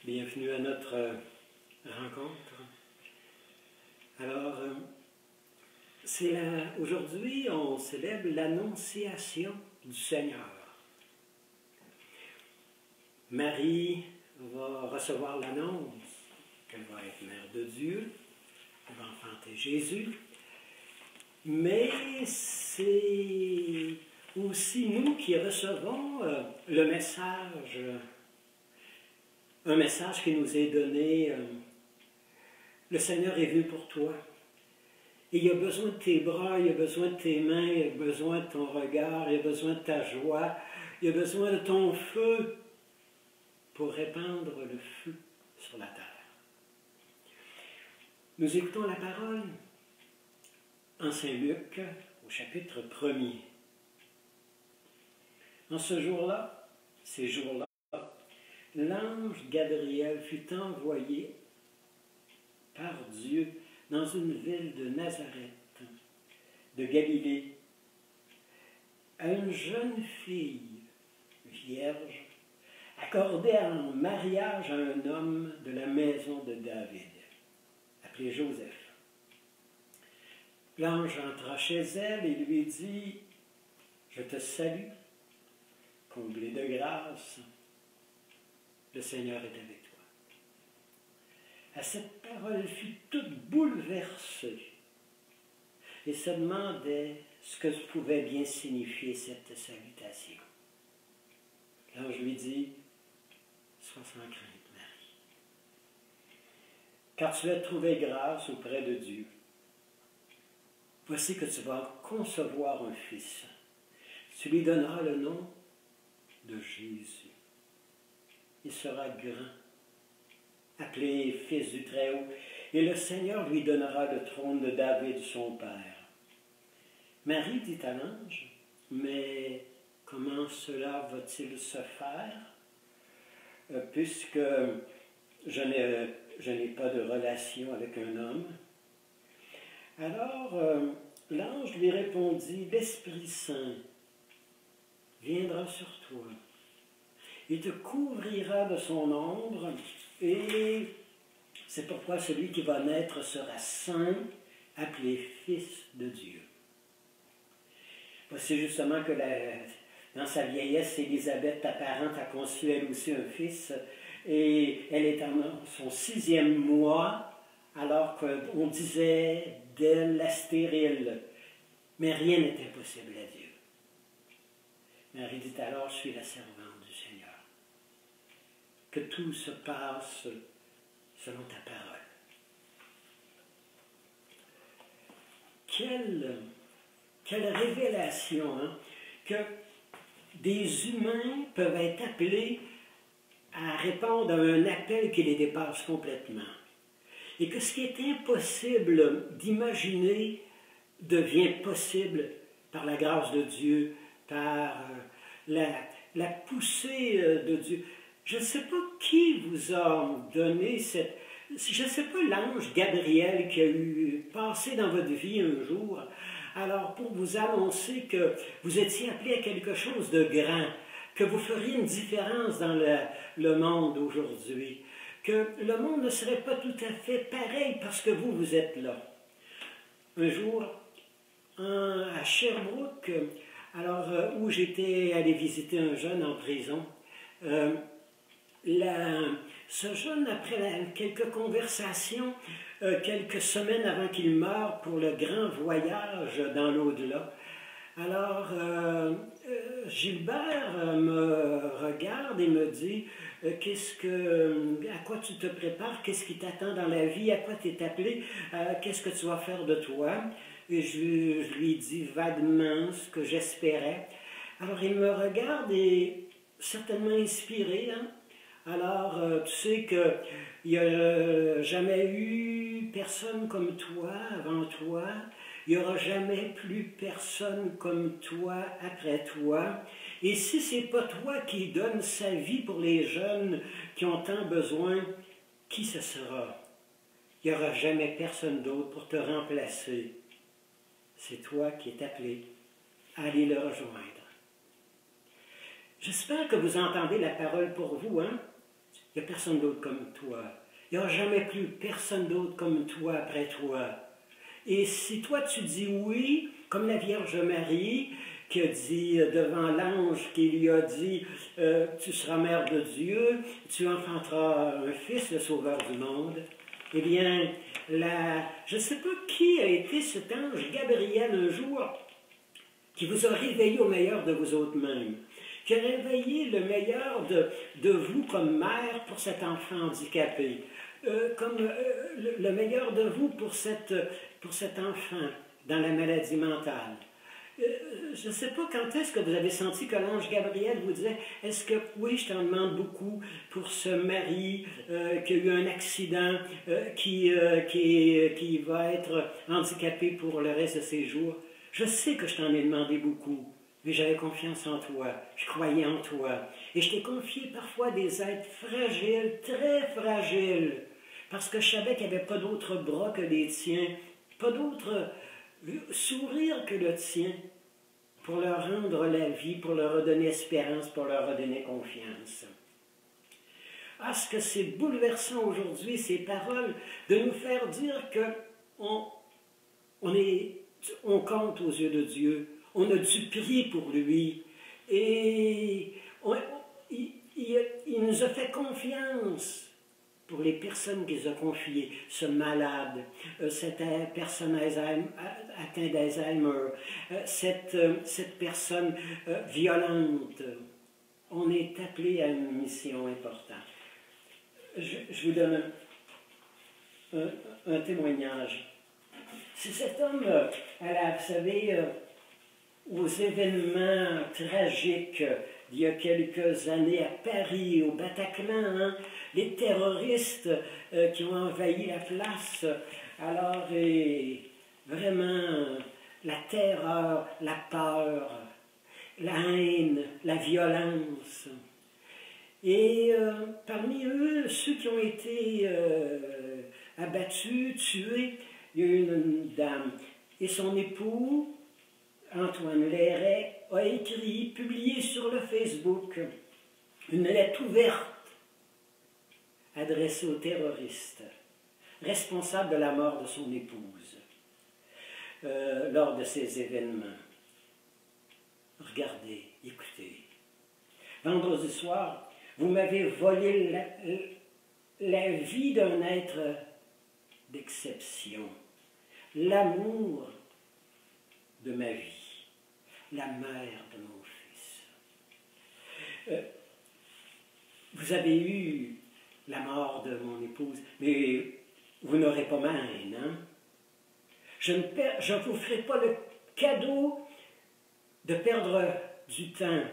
Bienvenue à notre rencontre. Alors, aujourd'hui, on célèbre l'Annonciation du Seigneur. Marie va recevoir l'annonce qu'elle va être mère de Dieu, elle va enfanter Jésus, mais c'est aussi nous qui recevons le message, un message qui nous est donné, le Seigneur est venu pour toi. Et il a besoin de tes bras, il a besoin de tes mains, il a besoin de ton regard, il a besoin de ta joie, il a besoin de ton feu pour répandre le feu sur la terre. Nous écoutons la parole en Saint-Luc, au chapitre 1er. En ce jour-là, ces jours-là, l'ange Gabriel fut envoyé par Dieu dans une ville de Nazareth, de Galilée, à une jeune fille vierge, accordée en mariage à un homme de la maison de David, appelé Joseph. L'ange entra chez elle et lui dit « Je te salue, comblée de grâce, le Seigneur est avec toi. » À cette parole, elle fut toute bouleversée et se demandait ce que pouvait bien signifier cette salutation. L'ange lui dit « Sois sans crainte, Marie, car tu as trouvé grâce auprès de Dieu. Voici que tu vas concevoir un fils. Tu lui donneras le nom de Jésus. Il sera grand, appelé Fils du Très-Haut, et le Seigneur lui donnera le trône de David, son père. Marie dit à l'ange, « Mais comment cela va-t-il se faire, puisque je n'ai pas de relation avec un homme? » Alors, l'ange lui répondit, « L'Esprit Saint viendra sur toi. Il te couvrira de son ombre, et c'est pourquoi celui qui va naître sera saint, appelé Fils de Dieu. » Voici justement que dans sa vieillesse, Élisabeth, ta parente, a conçu elle aussi un fils, et elle est en son 6e mois, alors qu'on disait d'elle la stérile. Mais rien n'est impossible à Dieu. Marie dit alors, je suis la servante du Seigneur. Que tout se passe selon ta parole. Quelle révélation, hein, que des humains peuvent être appelés à répondre à un appel qui les dépasse complètement. Et que ce qui est impossible d'imaginer devient possible par la grâce de Dieu, par la poussée de Dieu. Je ne sais pas qui vous a donné cette... Je ne sais pas l'ange Gabriel qui a eu passé dans votre vie un jour, alors pour vous annoncer que vous étiez appelé à quelque chose de grand, que vous feriez une différence dans le monde aujourd'hui, que le monde ne serait pas tout à fait pareil parce que vous êtes là. Un jour, à Sherbrooke, alors où j'étais allé visiter un jeune en prison, ce jeune, après quelques conversations, quelques semaines avant qu'il meure pour le grand voyage dans l'au-delà, alors Gilbert me regarde et me dit à quoi tu te prépares, qu'est-ce qui t'attend dans la vie, à quoi tu es appelé, qu'est-ce que tu vas faire de toi? Et je lui dis vaguement ce que j'espérais. Alors il me regarde et certainement inspiré, hein? Alors, tu sais qu'il n'y a jamais eu personne comme toi avant toi, il n'y aura jamais plus personne comme toi après toi. Et si ce n'est pas toi qui donne sa vie pour les jeunes qui ont tant besoin, qui ce sera? Il n'y aura jamais personne d'autre pour te remplacer. C'est toi qui es appelé à aller le rejoindre. J'espère que vous entendez la parole pour vous, hein? Il n'y a personne d'autre comme toi. Il n'y aura jamais plus personne d'autre comme toi après toi. Et si toi tu dis oui, comme la Vierge Marie, qui a dit devant l'ange, qui lui a dit tu seras mère de Dieu, tu enfanteras un fils, le sauveur du monde, eh bien, je ne sais pas qui a été cet ange Gabriel un jour, qui vous a réveillé au meilleur de vous autres mêmes, qui a réveillé le meilleur de vous comme mère pour cet enfant handicapé, le meilleur de vous pour cet enfant dans la maladie mentale. Je ne sais pas quand est-ce que vous avez senti que l'ange Gabriel vous disait « Est-ce que, oui, je t'en demande beaucoup pour ce mari qui a eu un accident, qui va être handicapé pour le reste de ses jours. Je sais que je t'en ai demandé beaucoup, mais j'avais confiance en toi, je croyais en toi. Et je t'ai confié parfois des êtres fragiles, très fragiles, parce que je savais qu'il n'y avait pas d'autres bras que les tiens, pas d'autre sourire que le tien, pour leur rendre la vie, pour leur redonner espérance, pour leur redonner confiance. Ah, ce que c'est bouleversant aujourd'hui, ces paroles, de nous faire dire qu'on compte aux yeux de Dieu, on a du prix pour lui, et il nous a fait confiance pour les personnes qu'il a confiées, ce malade, cette personne atteinte d'Alzheimer, cette personne violente. On est appelé à une mission importante. Je vous donne un témoignage. C'est cet homme, vous savez, aux événements tragiques d'il y a quelques années à Paris, au Bataclan, hein, les terroristes qui ont envahi la place. Alors, vraiment, la terreur, la peur, la haine, la violence. Et parmi eux, ceux qui ont été abattus, tués, il y a eu une dame. Et son époux, Antoine Léret, a écrit, publié sur le Facebook, une lettre ouverte adressée aux terroristes, responsables de la mort de son épouse, lors de ces événements. Regardez, écoutez. Vendredi soir, vous m'avez volé la vie d'un être d'exception, l'amour de ma vie, la mère de mon fils. Vous avez eu la mort de mon épouse, mais vous n'aurez pas ma haine, hein? Je ne vous ferai pas le cadeau de perdre du temps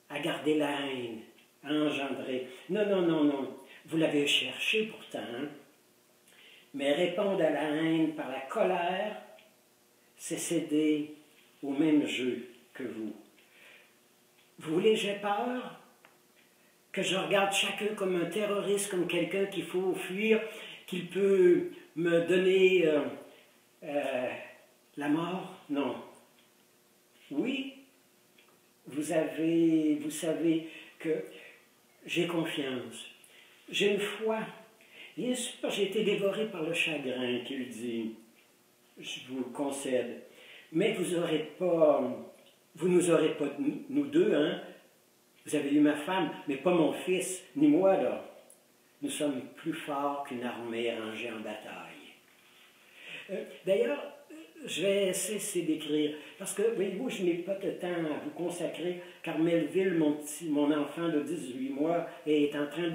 à garder la haine, à engendrer. Non, non, non, non. Vous l'avez cherché pourtant, hein? Mais répondre à la haine par la colère, c'est céder au même jeu que vous. Vous voulez, j'ai peur que je regarde chacun comme un terroriste, comme quelqu'un qu'il faut fuir, qu'il peut me donner la mort? Non. Oui, vous savez que j'ai confiance, j'ai une foi. Bien sûr, j'ai été dévoré par le chagrin qu'il dit, je vous le concède, mais vous nous aurez pas, nous deux, hein? Vous avez eu ma femme, mais pas mon fils, ni moi, là. Nous sommes plus forts qu'une armée rangée en bataille. D'ailleurs, je vais cesser d'écrire, parce que, voyez-vous, je n'ai pas de temps à vous consacrer, car Melville, mon enfant de 18 mois, est en train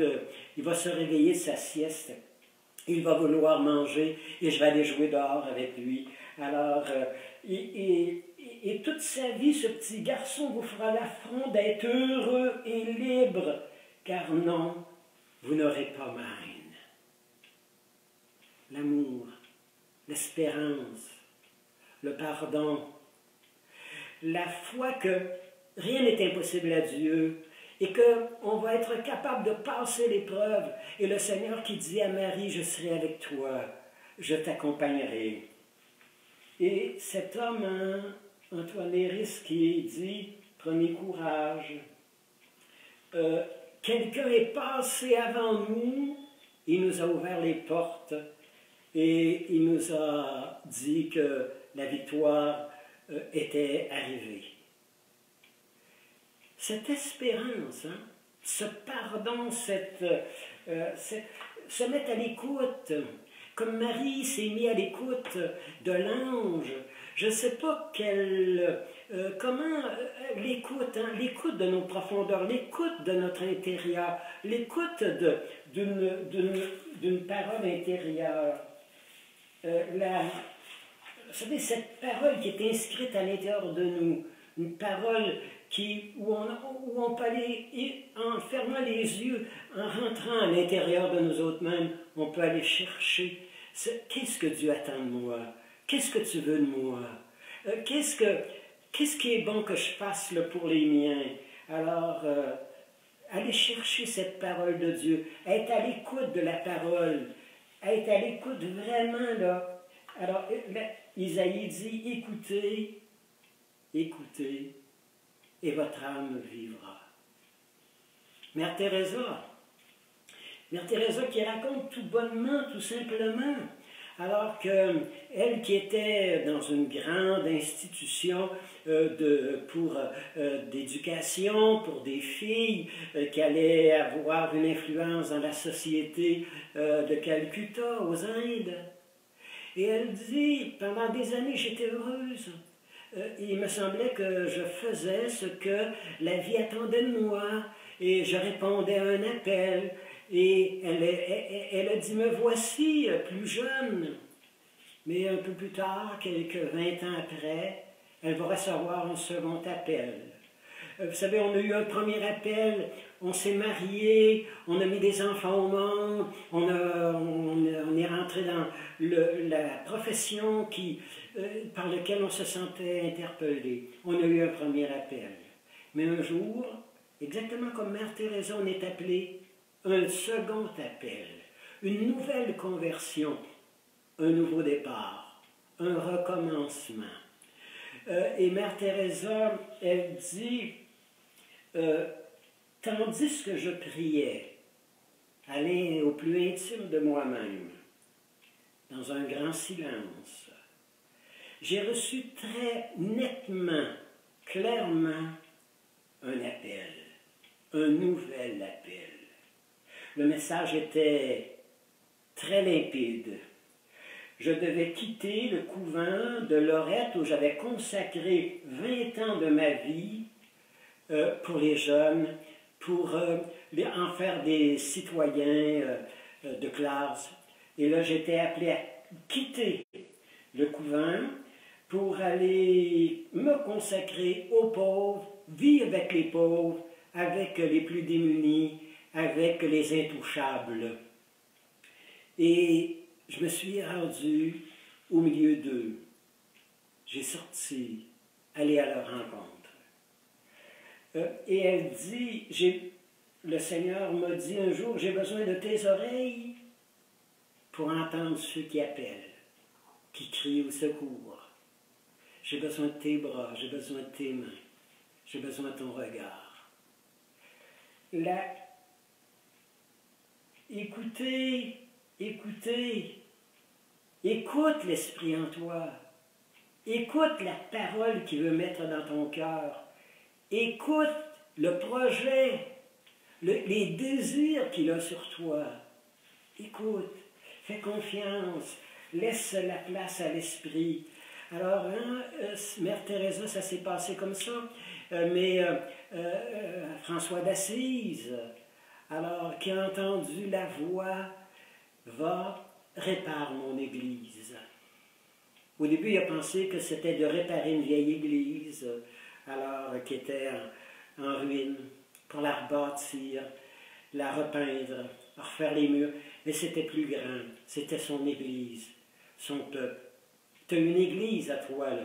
il va se réveiller de sa sieste. Il va vouloir manger, et je vais aller jouer dehors avec lui. Alors, et toute sa vie, ce petit garçon vous fera l'affront d'être heureux et libre, car non, vous n'aurez pas ma haine. L'amour, l'espérance, le pardon, la foi que rien n'est impossible à Dieu et qu'on va être capable de passer l'épreuve. Et le Seigneur qui dit à Marie, je serai avec toi, je t'accompagnerai. Et cet homme, hein, Antoine Léris, qui dit, prenez courage, quelqu'un est passé avant nous, il nous a ouvert les portes et il nous a dit que la victoire était arrivée. Cette espérance, hein, ce pardon, se mettre à l'écoute, comme Marie s'est mise à l'écoute de l'ange. Je ne sais pas comment l'écoute, hein, l'écoute de nos profondeurs, l'écoute de notre intérieur, l'écoute d'une parole intérieure. Vous savez, cette parole qui est inscrite à l'intérieur de nous, une parole où on peut aller, en fermant les yeux, en rentrant à l'intérieur de nous autres mêmes, on peut aller chercher qu'est-ce que Dieu attend de moi? Qu'est-ce que tu veux de moi? Qu'est-ce qui est bon que je fasse là, pour les miens? Alors, aller chercher cette parole de Dieu, être à l'écoute de la parole, être à l'écoute vraiment, là. Alors, Isaïe dit, écoutez, écoutez, et votre âme vivra. Mère Teresa qui raconte tout bonnement, tout simplement, alors qu'elle qui était dans une grande institution d'éducation pour des filles qui allaient avoir une influence dans la société de Calcutta, aux Indes, et elle dit, pendant des années, j'étais heureuse. Il me semblait que je faisais ce que la vie attendait de moi, et je répondais à un appel. Et elle a dit, me voici plus jeune. Mais un peu plus tard, quelques 20 ans après, elle va recevoir un second appel. Vous savez, on a eu un premier appel, on s'est mariés, on a mis des enfants au monde, on est rentré dans la profession par laquelle on se sentait interpellé. On a eu un premier appel. Mais un jour, exactement comme Mère Teresa, on est appelé un second appel, une nouvelle conversion, un nouveau départ, un recommencement. Et Mère Teresa, elle dit, tandis que je priais, aller au plus intime de moi-même, dans un grand silence, j'ai reçu très nettement, clairement, un appel, un nouvel appel. Le message était très limpide. Je devais quitter le couvent de Lorette où j'avais consacré 20 ans de ma vie pour les jeunes, pour en faire des citoyens de classe. Et là, j'étais appelé à quitter le couvent pour aller me consacrer aux pauvres, vivre avec les pauvres, avec les plus démunis, avec les intouchables. Et je me suis rendu au milieu d'eux. J'ai sorti, allé à leur rencontre. Et elle dit, le Seigneur m'a dit un jour, j'ai besoin de tes oreilles pour entendre ceux qui appellent, qui crient au secours. J'ai besoin de tes bras, j'ai besoin de tes mains, j'ai besoin de ton regard. Là, écoutez, écoute l'Esprit en toi. Écoute la parole qu'il veut mettre dans ton cœur. Écoute le projet, les désirs qu'il a sur toi. Écoute, fais confiance, laisse la place à l'Esprit. Alors, Mère Teresa, ça s'est passé comme ça, mais François d'Assise, alors, qui a entendu la voix, va, répare mon église. Au début, il a pensé que c'était de réparer une vieille église, alors qui était en ruine, pour la rebâtir, la repeindre, refaire les murs. Mais c'était plus grand, c'était son église, son peuple. Tu as une église à toi, là.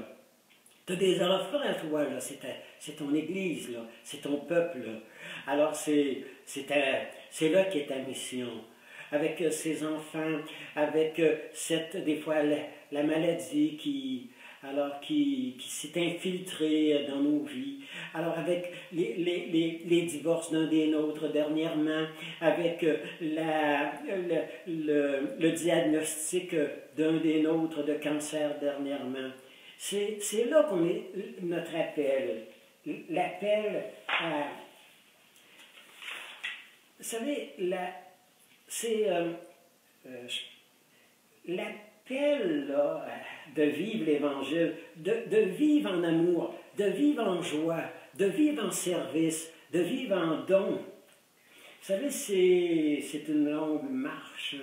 Tu as des enfants à toi, là. C'est ton église, là. C'est ton peuple, là. Alors, c'est là qu'est ta mission. Avec ses enfants, avec des fois la maladie qui alors qui s'est infiltré dans nos vies. Alors avec les divorces d'un des nôtres dernièrement, avec le diagnostic d'un des nôtres de cancer dernièrement, c'est là qu'on est notre appel. L'appel à... Vous savez, c'est l'appel là, de vivre l'Évangile, de vivre en amour, de vivre en joie, de vivre en service, de vivre en don. Vous savez, c'est une longue marche.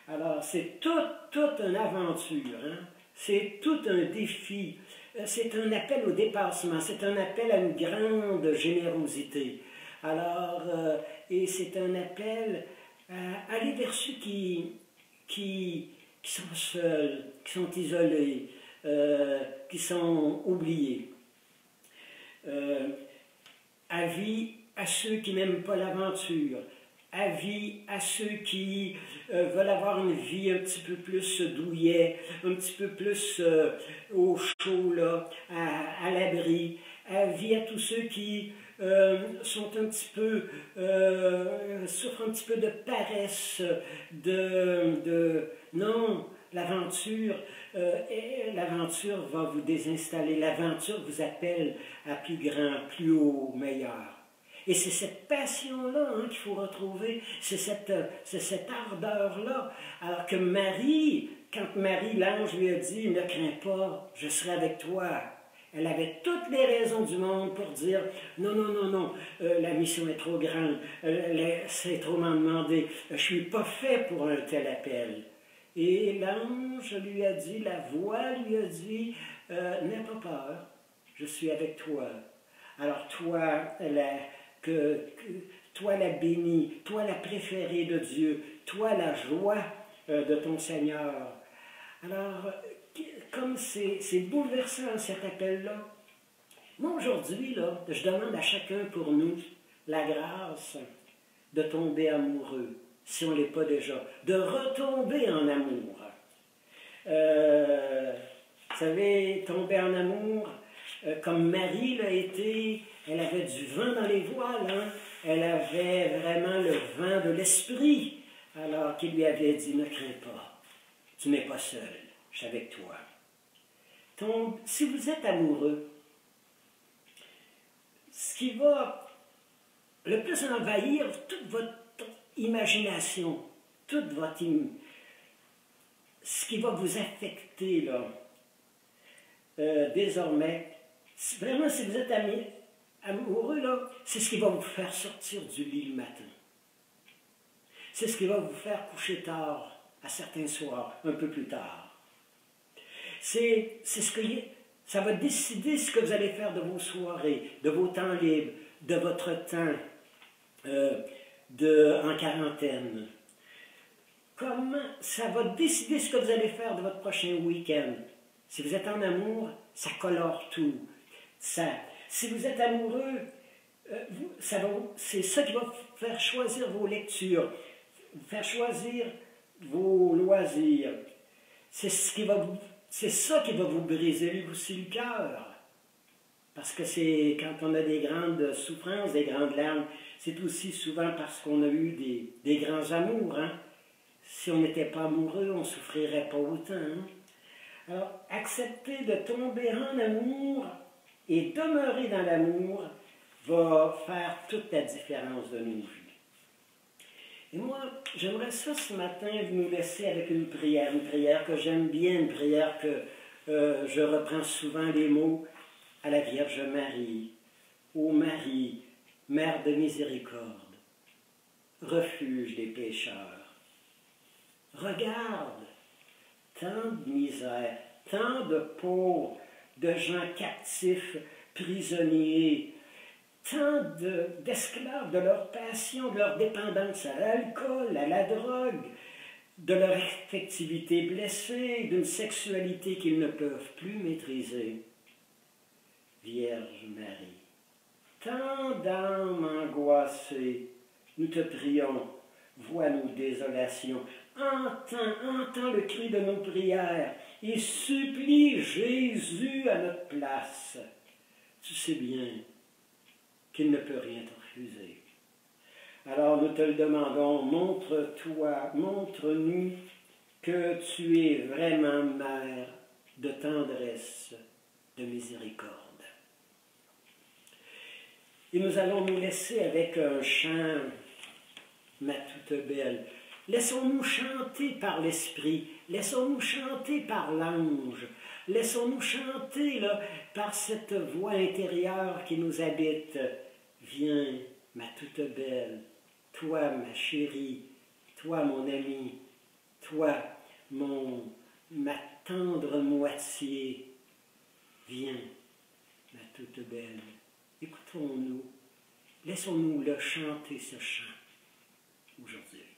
Alors, c'est toute une aventure. Hein? C'est tout un défi. C'est un appel au dépassement. C'est un appel à une grande générosité. Alors, et c'est un appel à aller vers ceux qui sont seuls, qui sont isolés, qui sont oubliés. Avis à ceux qui n'aiment pas l'aventure. Avis à ceux qui veulent avoir une vie un petit peu plus douillet, un petit peu plus au chaud, là, à l'abri. Avis à tous ceux qui sont un petit peu, souffrent un petit peu de paresse, non, l'aventure va vous désinstaller, l'aventure vous appelle à plus grand, plus haut, meilleur. Et c'est cette passion-là hein, qu'il faut retrouver, c'est cette ardeur-là. Alors que Marie, quand Marie, l'ange lui a dit « Ne crains pas, je serai avec toi », elle avait toutes les raisons du monde pour dire « Non, non, non, non, la mission est trop grande, c'est trop m'en demander, je ne suis pas fait pour un tel appel. » Et l'ange lui a dit, la voix lui a dit « N'aie pas peur, je suis avec toi. » Alors toi, toi la bénie, toi la préférée de Dieu, toi la joie de ton Seigneur. Alors, comme c'est bouleversant cet appel-là, moi aujourd'hui, là, je demande à chacun pour nous la grâce de tomber amoureux, si on ne l'est pas déjà, de retomber en amour. Vous savez, tomber en amour, comme Marie l'a été, elle avait du vent dans les voiles, hein? Elle avait vraiment le vent de l'esprit, alors qu'il lui avait dit, ne crains pas, tu n'es pas seul, je suis avec toi. Si vous êtes amoureux, ce qui va le plus envahir toute votre imagination, toute votre... ce qui va vous affecter, là, désormais, vraiment, si vous êtes amoureux, là, c'est ce qui va vous faire sortir du lit le matin. C'est ce qui va vous faire coucher tard, à certains soirs, un peu plus tard. Ça va décider ce que vous allez faire de vos soirées, de vos temps libres, de votre temps en quarantaine. Comment ça va décider ce que vous allez faire de votre prochain week-end. Si vous êtes en amour, ça colore tout. Si vous êtes amoureux, c'est ça qui va vous faire choisir vos lectures, vous faire choisir vos loisirs. C'est ça qui va vous briser aussi le cœur. Parce que c'est quand on a des grandes souffrances, des grandes larmes, c'est aussi souvent parce qu'on a eu des grands amours. Hein? Si on n'était pas amoureux, on ne souffrirait pas autant. Hein? Alors, accepter de tomber en amour et demeurer dans l'amour va faire toute la différence de nos vies. Et moi, j'aimerais ça ce matin vous laisser avec une prière que j'aime bien, une prière que je reprends souvent les mots à la Vierge Marie, ô Marie, Mère de miséricorde, refuge des pécheurs. Regarde, tant de misère, tant de pauvres, de gens captifs, prisonniers, tant d'esclaves de leur passion, de leur dépendance à l'alcool, à la drogue, de leur affectivité blessée, d'une sexualité qu'ils ne peuvent plus maîtriser. Vierge Marie, tant d'âmes angoissées, nous te prions, vois nos désolations, entends le cri de nos prières, il supplie Jésus à notre place. Tu sais bien qu'il ne peut rien te refuser. Alors nous te le demandons, montre-toi, montre-nous que tu es vraiment mère de tendresse, de miséricorde. Et nous allons nous laisser avec un chant, ma toute belle. Laissons-nous chanter par l'Esprit, laissons-nous chanter par l'ange, laissons-nous chanter là, par cette voix intérieure qui nous habite. Viens, ma toute belle, toi, ma chérie, toi, mon ami, toi, ma tendre moitié, viens, ma toute belle. Écoutons-nous, laissons-nous le chanter ce chant aujourd'hui.